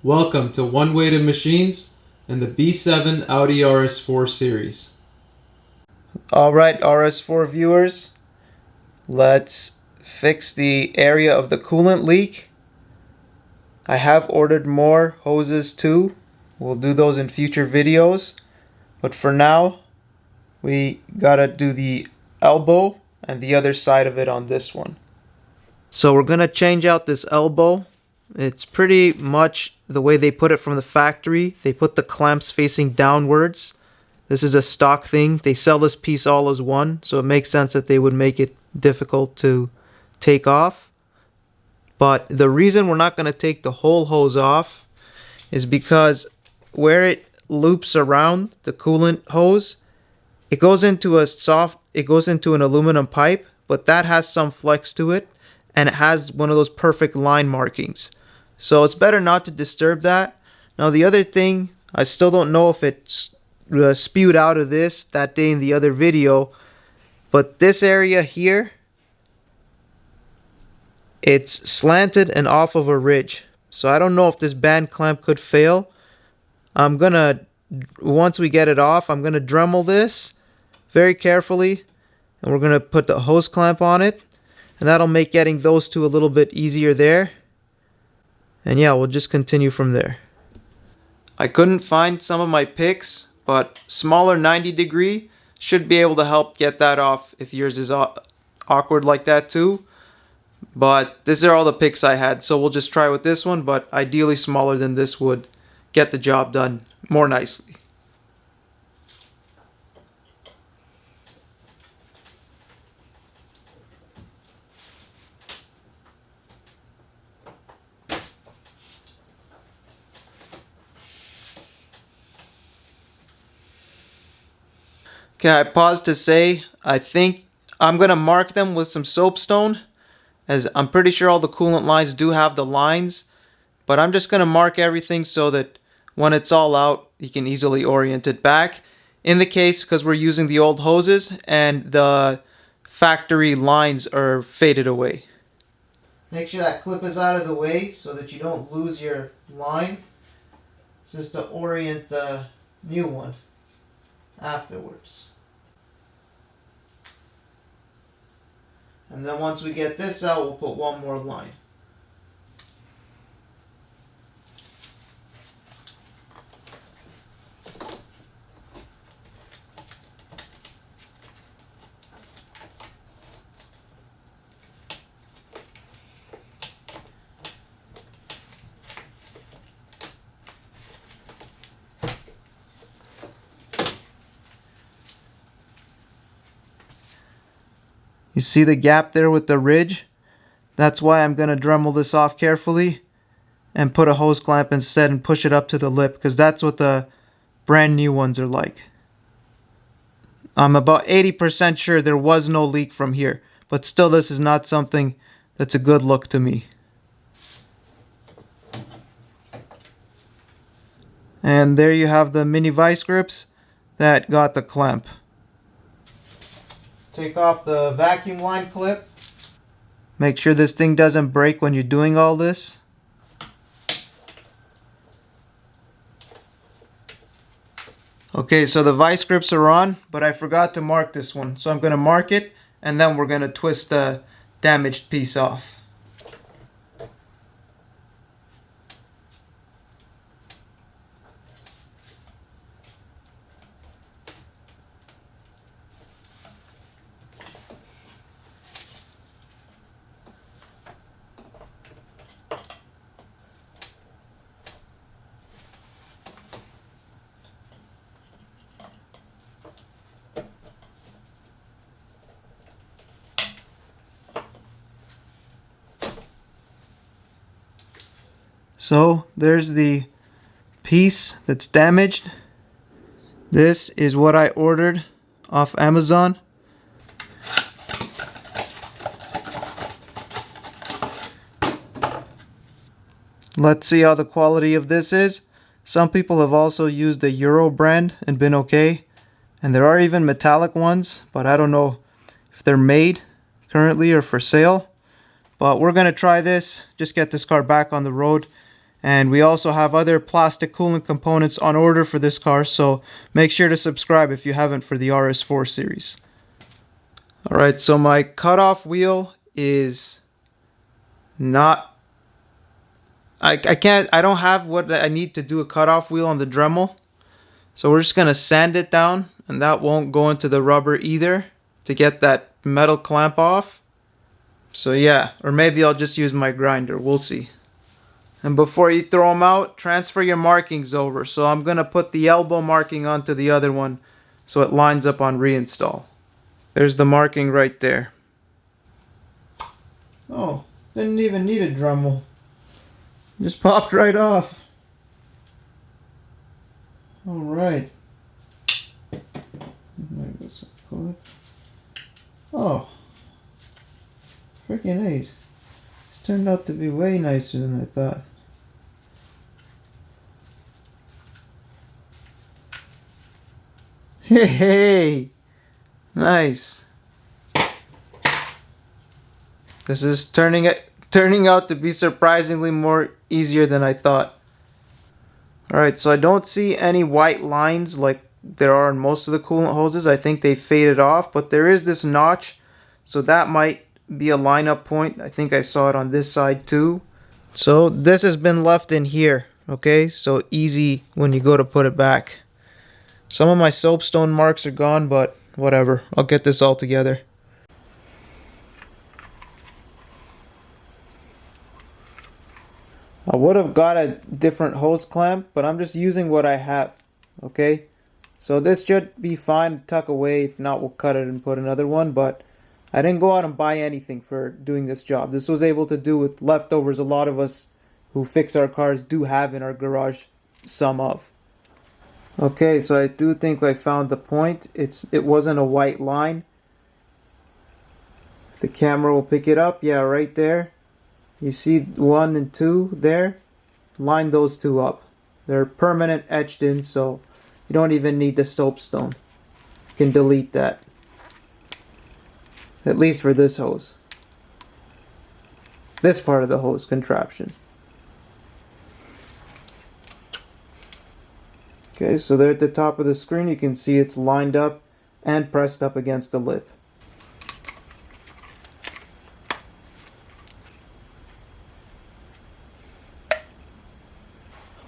Welcome to One Weighted Machines and the B7 Audi RS4 series. Alright, RS4 viewers, let's fix the area of the coolant leak. I have ordered more hoses too. We'll do those in future videos. But for now, we gotta do the elbow and the other side of it on this one. So we're gonna change out this elbow. It's pretty much the way they put it from the factory. They put the clamps facing downwards. This is a stock thing. They sell this piece all as one, so it makes sense that they would make it difficult to take off. But the reason we're not going to take the whole hose off is because where it loops around the coolant hose, it goes into an aluminum pipe, but that has some flex to it, and it has one of those perfect line markings. So it's better not to disturb that. Now the other thing, I still don't know if it's spewed out of this that day in the other video, but this area here, it's slanted and off of a ridge. So I don't know if this band clamp could fail. Once we get it off, I'm gonna Dremel this very carefully, and we're gonna put the hose clamp on it, and that'll make getting those two a little bit easier there. And yeah, we'll just continue from there. I couldn't find some of my picks, but smaller 90 degree should be able to help get that off if yours is awkward like that too. But these are all the picks I had, so we'll just try with this one, but ideally smaller than this would get the job done more nicely. Okay, I paused to say, I think I'm going to mark them with some soapstone, as I'm pretty sure all the coolant lines do have the lines, but I'm just going to mark everything so that when it's all out, you can easily orient it back. In the case, because we're using the old hoses and the factory lines are faded away. Make sure that clip is out of the way so that you don't lose your line. It's just to orient the new one afterwards. And then once we get this out, we'll put one more line. You see the gap there with the ridge? That's why I'm going to Dremel this off carefully and put a hose clamp instead and push it up to the lip, because that's what the brand new ones are like. I'm about 80% sure there was no leak from here, but still this is not something that's a good look to me. And there you have the mini vice grips that got the clamp. Take off the vacuum line clip. Make sure this thing doesn't break when you're doing all this. Okay, so the vice grips are on, but I forgot to mark this one. So I'm going to mark it, and then we're going to twist the damaged piece off. So there's the piece that's damaged. This is what I ordered off Amazon. Let's see how the quality of this is. Some people have also used the Euro brand and been okay. And there are even metallic ones, but I don't know if they're made currently or for sale. But we're going to try this, just get this car back on the road And we also have other plastic coolant components on order for this car, so make sure to subscribe if you haven't for the RS4 series. Alright, so my cutoff wheel is not... I don't have what I need to do a cutoff wheel on the Dremel. So we're just going to sand it down, and that won't go into the rubber either to get that metal clamp off. So yeah, or maybe I'll just use my grinder, we'll see. And before you throw them out, transfer your markings over. So I'm going to put the elbow marking onto the other one so it lines up on reinstall. There's the marking right there. Oh, didn't even need a Dremel. Just popped right off. Alright. Oh. Freaking ace. This turned out to be way nicer than I thought. Hey! Nice. This is turning out to be surprisingly more easier than I thought. Alright, so I don't see any white lines like there are in most of the coolant hoses. I think they faded off, but there is this notch, so that might be a lineup point. I think I saw it on this side too. So this has been left in here, okay? So easy when you go to put it back. Some of my soapstone marks are gone, but whatever. I'll get this all together. I would have got a different hose clamp, but I'm just using what I have, okay? So this should be fine to tuck away. If not, we'll cut it and put another one, but I didn't go out and buy anything for doing this job. This was able to do with leftovers a lot of us who fix our cars do have in our garage some of. Okay, so I do think I found the point. It wasn't a white line. The camera will pick it up. Yeah, right there. You see 1 and 2 there? Line those two up. They're permanent etched in, so you don't even need the soapstone. You can delete that. At least for this hose. This part of the hose contraption. Okay, so there at the top of the screen you can see it's lined up and pressed up against the lip.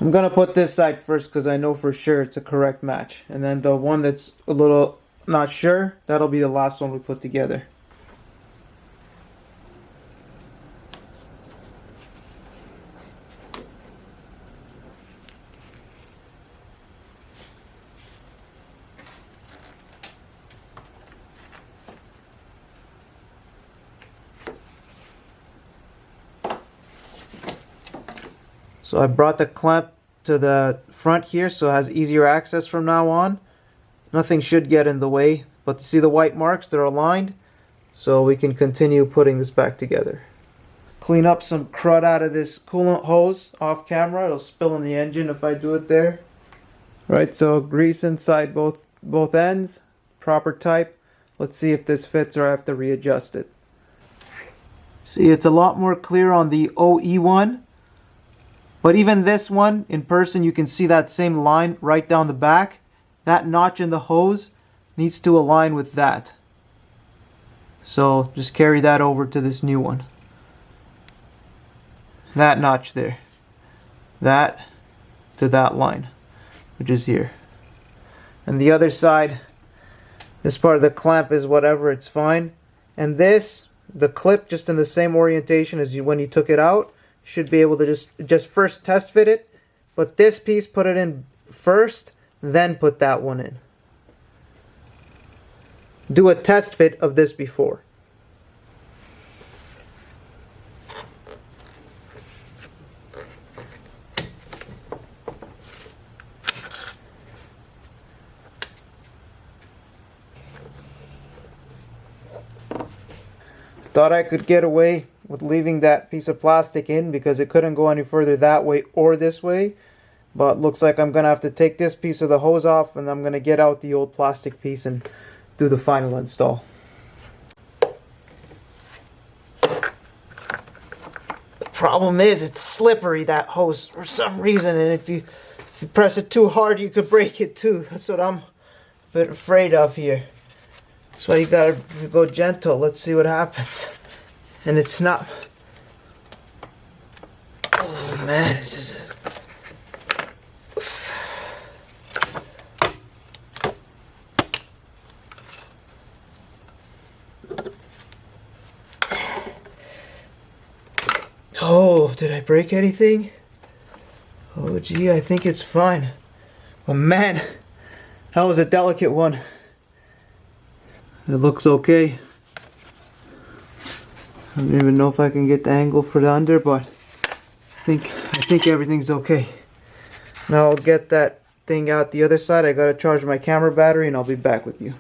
I'm gonna put this side first because I know for sure it's a correct match. And then the one that's a little not sure, that'll be the last one we put together. So I brought the clamp to the front here so it has easier access from now on. Nothing should get in the way, but see the white marks, they're aligned, so we can continue putting this back together. Clean up some crud out of this coolant hose off camera. It'll spill in the engine if I do it there. Right, so grease inside both ends, proper type. Let's see if this fits or I have to readjust it. See, it's a lot more clear on the OE one. But even this one, in person, you can see that same line right down the back. That notch in the hose needs to align with that. So just carry that over to this new one. That notch there. That to that line, which is here. And the other side, this part of the clamp is whatever, it's fine. And this, the clip, just in the same orientation as when you took it out, should be able to just first test fit it, but this piece put it in first, then put that one in. Do a test fit of this before. Thought I could get away with leaving that piece of plastic in because it couldn't go any further that way or this way, but looks like I'm gonna have to take this piece of the hose off and I'm gonna get out the old plastic piece and do the final install. Problem is, it's slippery, that hose, for some reason, and if you press it too hard, you could break it too. That's what I'm a bit afraid of here. That's why you gotta go gentle. Let's see what happens. And it's not... Oh man, this is... Oh, did I break anything? Oh gee, I think it's fine. Oh man, that was a delicate one. It looks okay. I don't even know if I can get the angle for the under, but I think everything's okay. Now I'll get that thing out the other side. I gotta charge my camera battery and I'll be back with you.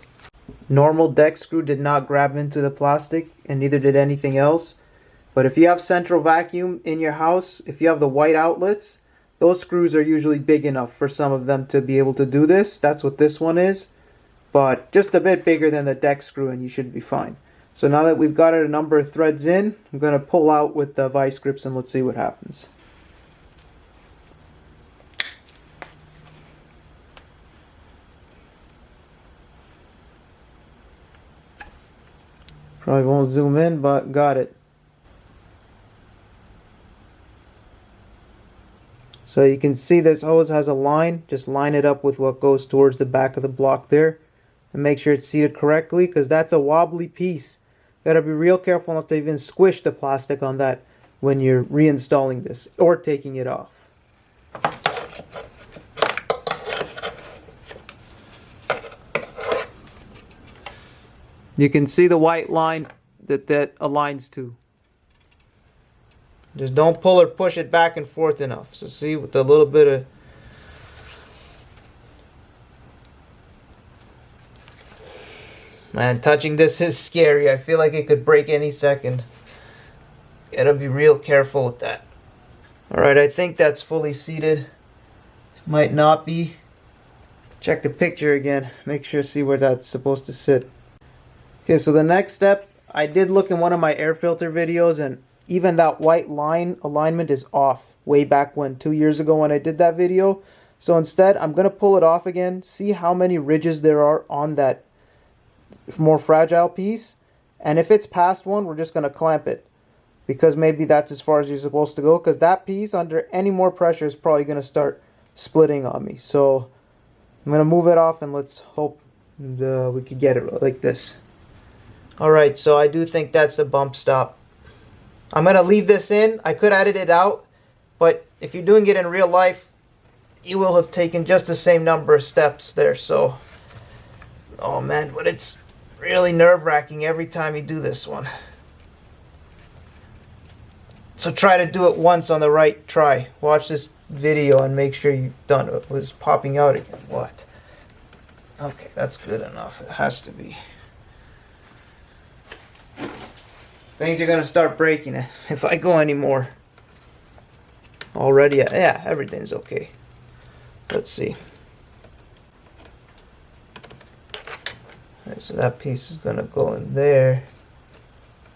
Normal deck screw did not grab into the plastic, and neither did anything else. But if you have central vacuum in your house, if you have the white outlets, those screws are usually big enough for some of them to be able to do this. That's what this one is. But just a bit bigger than the deck screw and you should be fine. So now that we've got a number of threads in, I'm going to pull out with the vice grips and let's see what happens. Probably won't zoom in, but got it. So you can see this hose has a line. Just line it up with what goes towards the back of the block there. And make sure it's seated correctly, because that's a wobbly piece. Gotta be real careful not to even squish the plastic on that when you're reinstalling this or taking it off. You can see the white line that aligns to. Just don't pull or push it back and forth enough. So see, with a little bit of... Man, touching this is scary. I feel like it could break any second. Gotta be real careful with that. Alright, I think that's fully seated. Might not be. Check the picture again. Make sure to see where that's supposed to sit. Okay, so the next step, I did look in one of my air filter videos, and even that white line alignment is off way back when, 2 years ago when I did that video. So instead, I'm going to pull it off again, see how many ridges there are on that more fragile piece. And if it's past one, we're just going to clamp it, because maybe that's as far as you're supposed to go, because that piece under any more pressure is probably going to start splitting on me. So I'm going to move it off and let's hope we could get it like this. Alright, so I do think that's the bump stop. I'm going to leave this in. I could edit it out, but if you're doing it in real life, you will have taken just the same number of steps there. So, oh man, but it's really nerve-wracking every time you do this one. So try to do it once on the right try. Watch this video and make sure you've done it. It was popping out again. What? Okay, that's good enough. It has to be. Things are going to start breaking it if I go anymore. Already, yeah, everything's okay. Let's see. Alright, so that piece is going to go in there.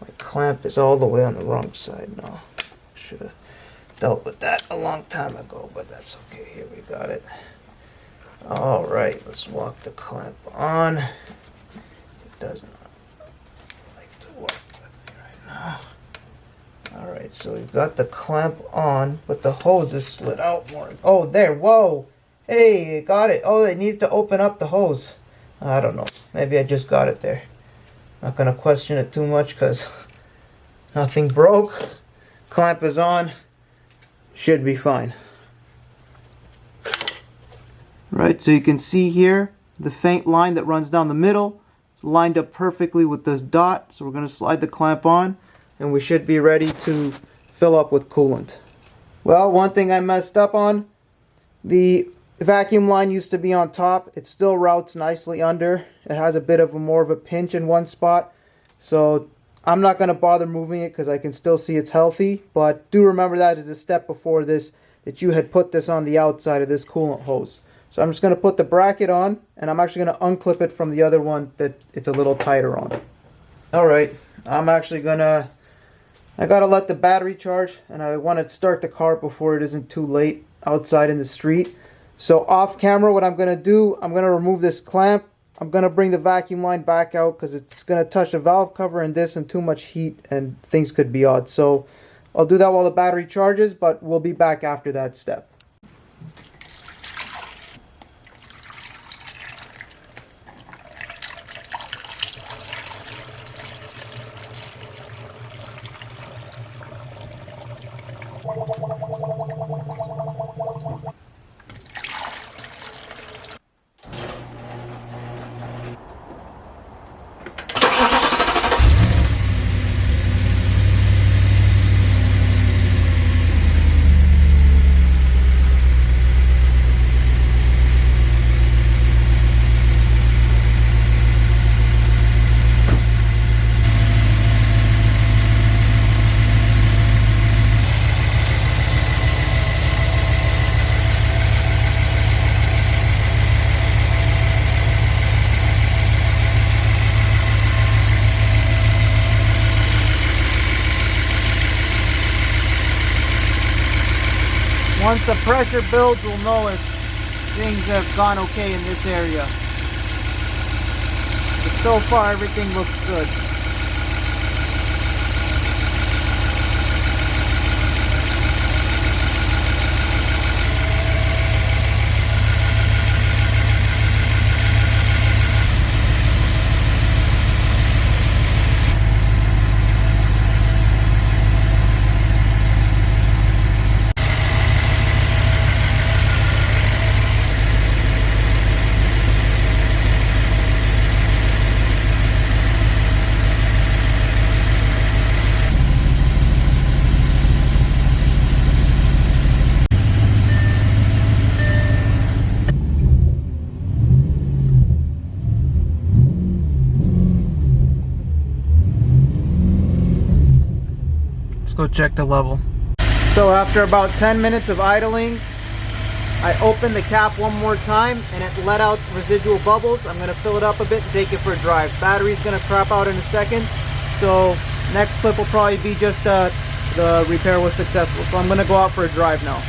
My clamp is all the way on the wrong side now. Should have dealt with that a long time ago, but that's okay. Here we got it. Alright, let's walk the clamp on. It doesn't like to work with me right now. Alright, so we've got the clamp on, but the hose is slid out more. Oh, there, whoa! Hey, got it. Oh, they need to open up the hose. I don't know. Maybe I just got it there. Not gonna question it too much because nothing broke. Clamp is on. Should be fine. Right, so you can see here the faint line that runs down the middle. It's lined up perfectly with this dot. So we're going to slide the clamp on and we should be ready to fill up with coolant. Well, one thing I messed up on, the vacuum line used to be on top. It still routes nicely under. It has a bit of more of a pinch in one spot. So I'm not going to bother moving it because I can still see it's healthy. But do remember that is a step before this, that you had put this on the outside of this coolant hose. So I'm just going to put the bracket on, and I'm actually going to unclip it from the other one that it's a little tighter on. Alright, I'm actually going to I gotta let the battery charge, and I want to start the car before it isn't too late outside in the street. So off camera, what I'm gonna do, I'm gonna remove this clamp. I'm gonna bring the vacuum line back out because it's gonna touch the valve cover and this and too much heat and things could be odd. So I'll do that while the battery charges, but we'll be back after that step. Once the pressure builds, we'll know if things have gone okay in this area. But so far, everything looks good. Let's go check the level. So after about 10 minutes of idling, I opened the cap one more time and it let out residual bubbles. I'm gonna fill it up a bit and take it for a drive. Battery's gonna crap out in a second. So next clip will probably be just the repair was successful. So I'm gonna go out for a drive now.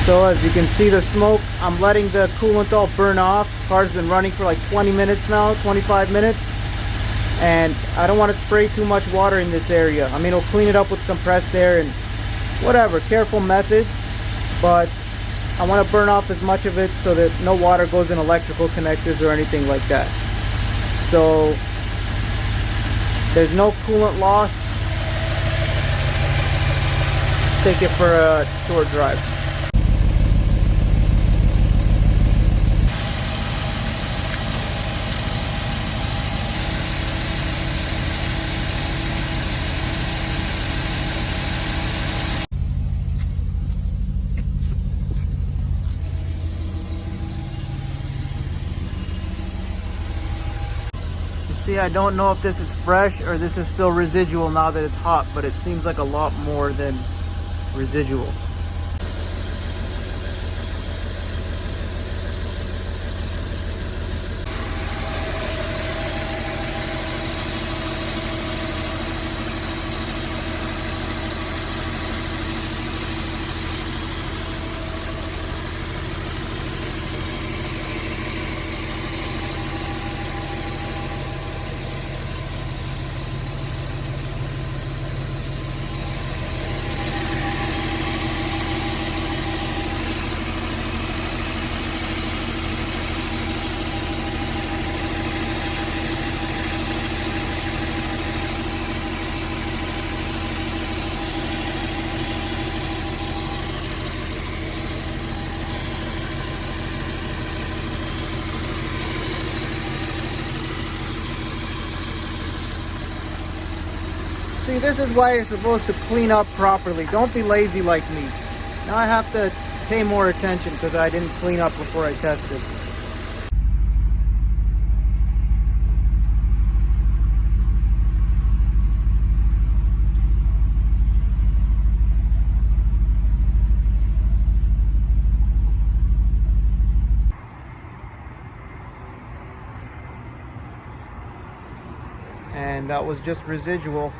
So as you can see the smoke, I'm letting the coolant all burn off. Car's been running for like 20 minutes now, 25 minutes. And I don't want to spray too much water in this area. I mean, it'll clean it up with compressed air and whatever, careful methods. But I want to burn off as much of it so that no water goes in electrical connectors or anything like that. So there's no coolant loss. Take it for a short drive. See, I don't know if this is fresh or this is still residual now that it's hot, but it seems like a lot more than residual. See, this is why you're supposed to clean up properly. Don't be lazy like me. Now I have to pay more attention because I didn't clean up before I tested. and that was just residual.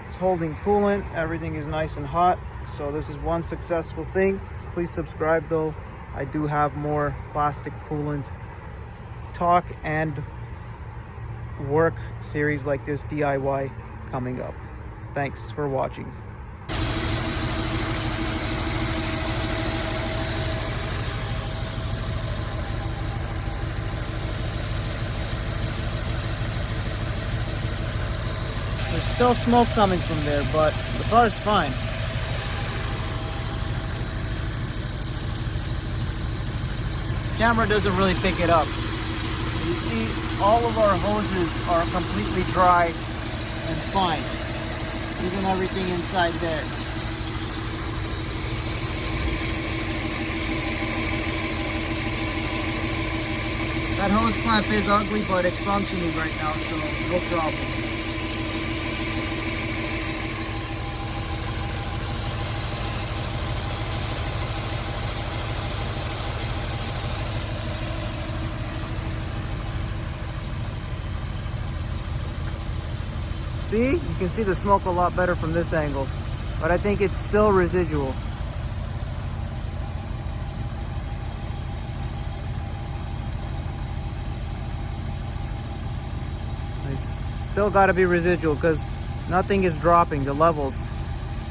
It's holding coolant, everything is nice and hot, so this is one successful thing. Please subscribe though. I do have more plastic coolant talk and work series like this DIY coming up. Thanks for watching. There's still smoke coming from there, but the car is fine. Camera doesn't really pick it up. You see, all of our hoses are completely dry and fine. Even everything inside there. That hose clamp is ugly, but it's functioning right now, so no problem. See, you can see the smoke a lot better from this angle, but I think it's still residual. It's still got to be residual because nothing is dropping, the levels,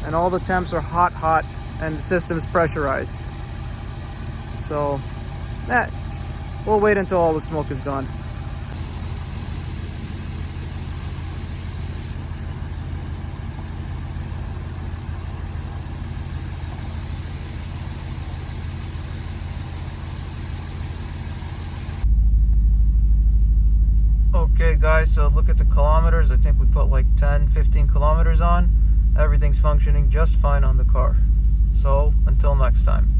and all the temps are hot, and the system's pressurized. So, we'll wait until all the smoke is gone. Okay guys, so look at the kilometers. I think we put like 10-15 kilometers on. Everything's functioning just fine on the car. So until next time.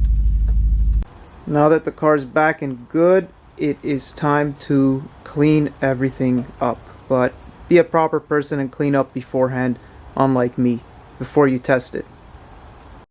Now that the car's back and good, it is time to clean everything up. But be a proper person and clean up beforehand, unlike me, before you test it.